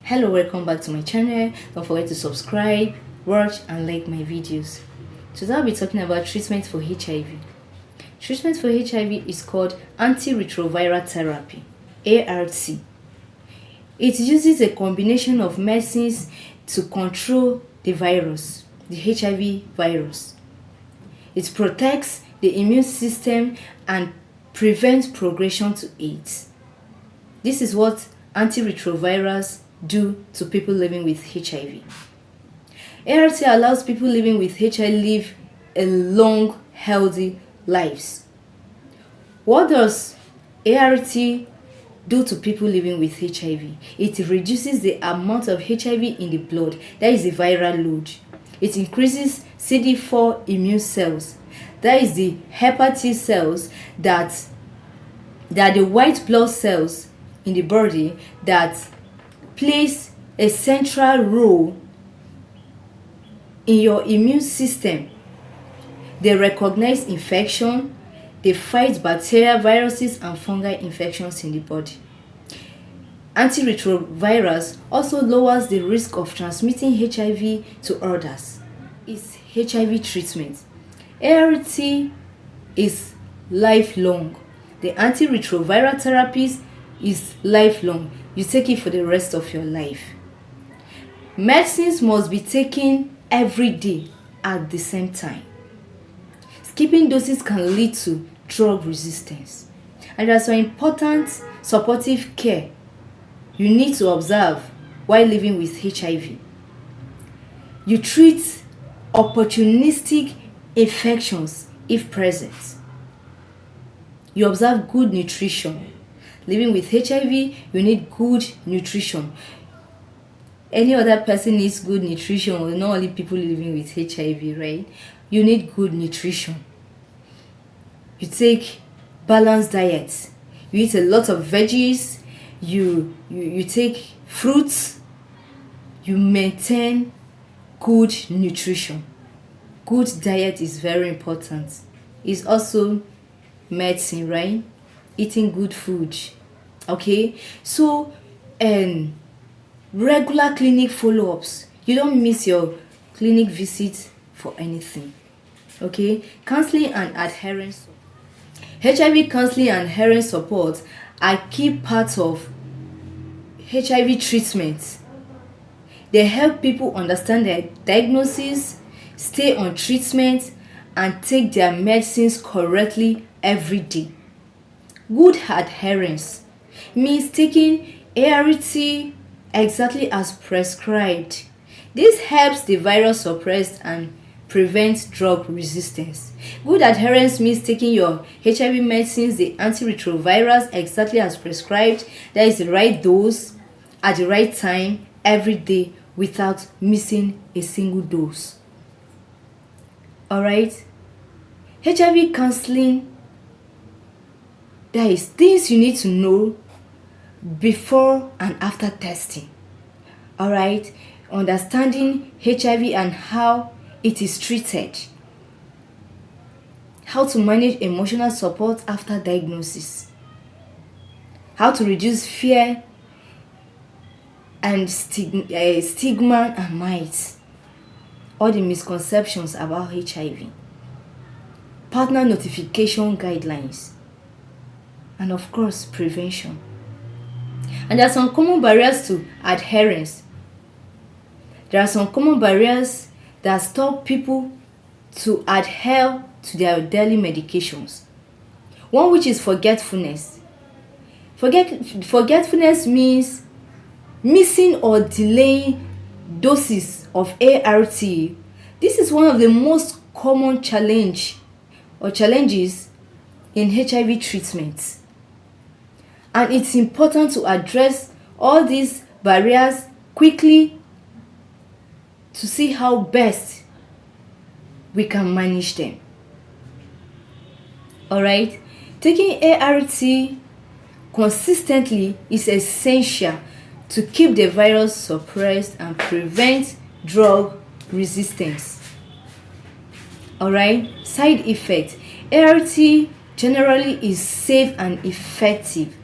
Hello, welcome back to my channel. Don't forget to subscribe, watch and like my videos. Today I'll be talking about treatment for HIV. Treatment for HIV is called antiretroviral therapy, ART. It uses a combination of medicines to control the virus, the HIV virus. It protects the immune system and prevents progression to AIDS. This is what antiretrovirals do to people living with HIV. ART allows people living with HIV live a long, healthy lives. What does ART do to people living with HIV? It reduces the amount of HIV in the blood, that is the viral load. It increases CD4 immune cells, that is the helper cells that are the white blood cells in the body that plays a central role in your immune system. They recognize infection, they fight bacteria, viruses and fungal infections in the body. Antiretrovirals also lowers the risk of transmitting HIV to others. It's HIV treatment. ART is lifelong. The antiretroviral therapies is lifelong. You take it for the rest of your life. Medicines must be taken every day at the same time. Skipping doses can lead to drug resistance. And there's some important supportive care you need to observe while living with HIV. You treat opportunistic infections if present. You observe good nutrition. Living with HIV, you need good nutrition. Any other person needs good nutrition, not only people living with HIV, right? You need good nutrition. You take balanced diets. You eat a lot of veggies. You take fruits. You maintain good nutrition. Good diet is very important. It's also medicine, right? Eating good food. Okay, so regular clinic follow-ups. You don't miss your clinic visit for anything. Okay, counseling and adherence. HIV counseling and adherence support are key parts of HIV treatment. They help people understand their diagnosis, stay on treatment and take their medicines correctly every day. Good adherence means taking ART exactly as prescribed. This helps the virus suppress and prevents drug resistance. Good adherence means taking your HIV medicines, the antiretrovirals, exactly as prescribed. That is the right dose at the right time every day without missing a single dose. Alright? HIV counseling, there is things you need to know before and after testing. Alright? Understanding HIV and how it is treated. How to manage emotional support after diagnosis. How to reduce fear and stigma and myths. All the misconceptions about HIV. Partner notification guidelines. And of course, prevention. And there are some common barriers to adherence. There are some common barriers that stop people to adhere to their daily medications. One which is forgetfulness. Forgetfulness means missing or delaying doses of ART. This is one of the most common challenges in HIV treatment. And it's important to address all these barriers quickly to see how best we can manage them. Alright, taking ART consistently is essential to keep the virus suppressed and prevent drug resistance. Alright, side effects. ART generally is safe and effective,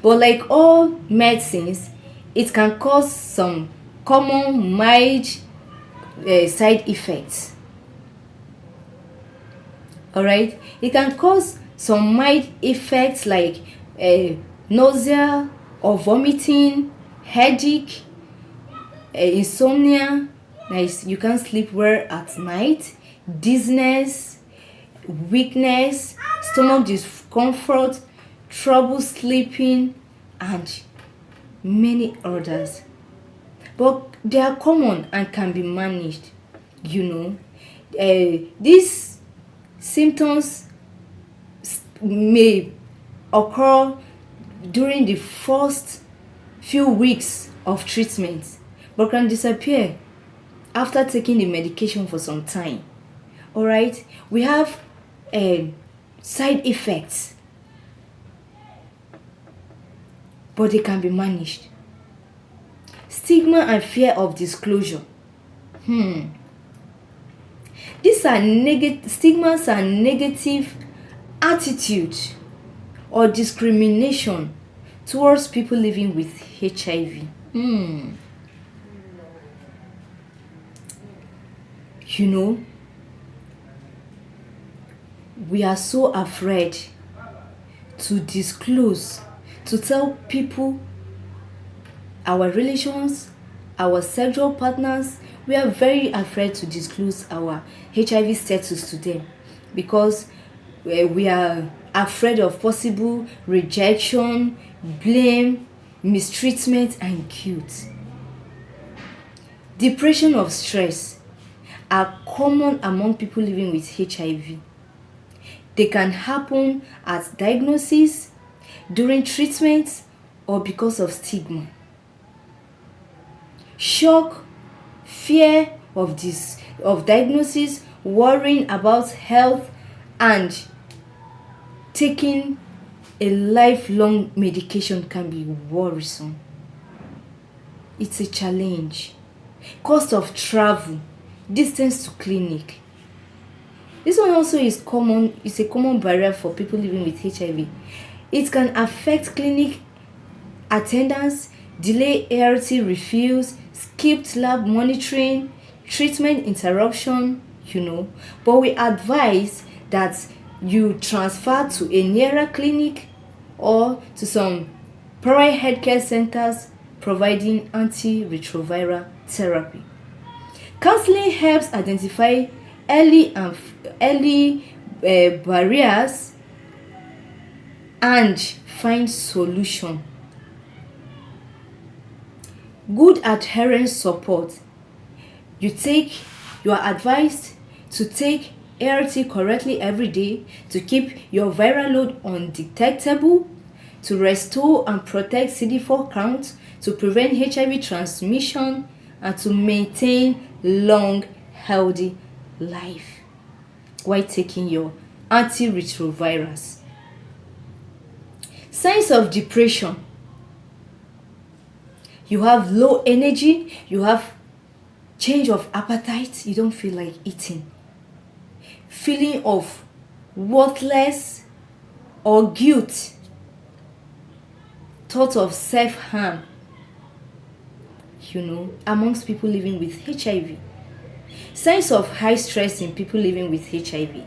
but like all medicines, It can cause some common mild side effects. Alright, it can cause some mild effects like nausea or vomiting, headache, insomnia, like you can't sleep well at night, dizziness, weakness, stomach discomfort, trouble sleeping, and many others. But they are common and can be managed. These symptoms may occur during the first few weeks of treatment, but can disappear after taking the medication for some time. Alright, we have side effects, but they can be managed. Stigma and fear of disclosure. These are stigmas and negative attitude or discrimination towards people living with HIV. We are so afraid to disclose, to tell people our relations, our sexual partners. We are very afraid to disclose our HIV status to them because we are afraid of possible rejection, blame, mistreatment, and guilt. Depression or stress are common among people living with HIV. They can happen at diagnosis, during treatment, or because of stigma. Shock, fear of diagnosis, worrying about health, and taking a lifelong medication can be worrisome. It's a challenge. Cost of travel, distance to clinic. This one also is common. It's a common barrier for people living with HIV. It can affect clinic attendance, delay ART refills, skipped lab monitoring, treatment interruption, But we advise that you transfer to a nearer clinic or to some primary healthcare centers providing antiretroviral therapy. Counseling helps identify early barriers and find solution. Good adherence support. You are advised to take ART correctly every day to keep your viral load undetectable, to restore and protect CD4 count, to prevent HIV transmission, and to maintain long, healthy life while taking your antiretrovirals. Signs of depression. You have low energy, you have change of appetite, you don't feel like eating. Feeling of worthless or guilt. Thought of self-harm, amongst people living with HIV. Signs of high stress in people living with HIV.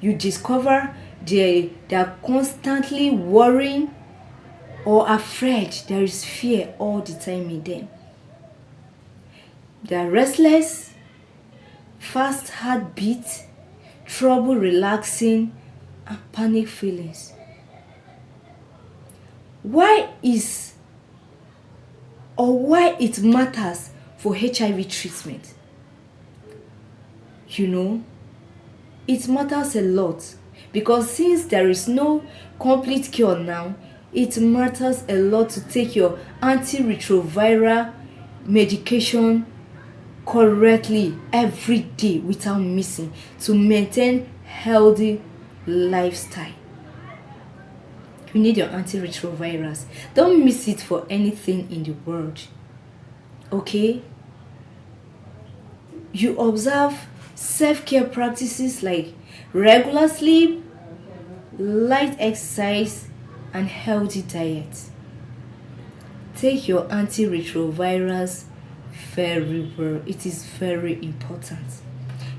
You discover they are constantly worrying or afraid. There is fear all the time in them. They are restless, fast heartbeat, trouble relaxing, and panic feelings. Why it matters for HIV treatment? It matters a lot because since there is no complete cure now, it matters a lot to take your antiretroviral medication correctly every day without missing to maintain healthy lifestyle. You need your antiretrovirals. Don't miss it for anything in the world. Okay? You observe self-care practices like regular sleep, light exercise, and healthy diet. take your antiretrovirals very well. It is very important.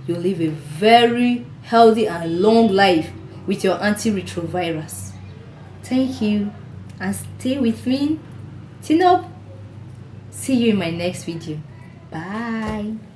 You live a very healthy and long life with your antiretrovirals. Thank you, and stay with me. Tin up. See you in my next video. Bye.